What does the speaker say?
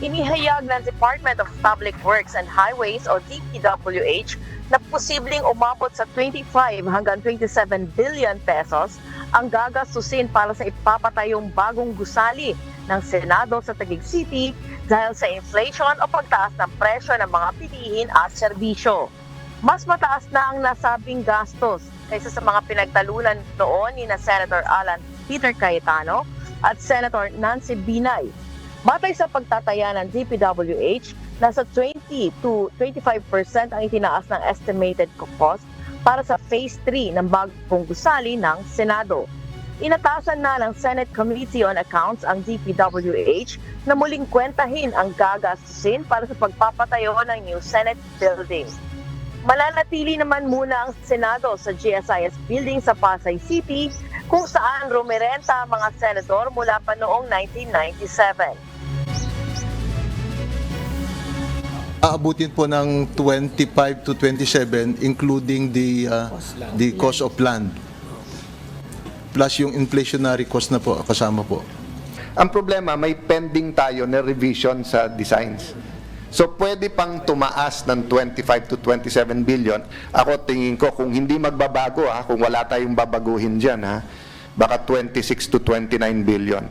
Inihayag ng Department of Public Works and Highways o DPWH na posibleng umabot sa 25 hanggang 27 billion pesos ang gagastusin para sa ipapatayong bagong gusali ng Senado sa Taguig City dahil sa inflation o pagtaas ng presyo ng mga bilihin at serbisyo. Mas mataas na ang nasabing gastos kaysa sa mga pinagtalunan noon ni na Senator Alan Peter Cayetano at Senator Nancy Binay. Batay sa pagtataya ng DPWH, nasa 20 to 25% ang itinaas ng estimated cost para sa Phase 3 ng bagong gusali ng Senado. Inatasan na ng Senate Committee on Accounts ang DPWH na muling kwentahin ang gagastusin para sa pagpapatayo ng new Senate building. Mananatili naman muna ang Senado sa GSIS building sa Pasay City kung saan rumerenta ang mga senador mula pa noong 1997. Aabutin po ng 25 to 27 including the cost of land. Plus yung inflationary cost na po kasama po. Ang problema, may pending tayo na revision sa designs. So pwede pang tumaas ng 25 to 27 billion. Ako tingin ko kung hindi magbabago kung wala tayong babaguhin diyan baka 26 to 29 billion.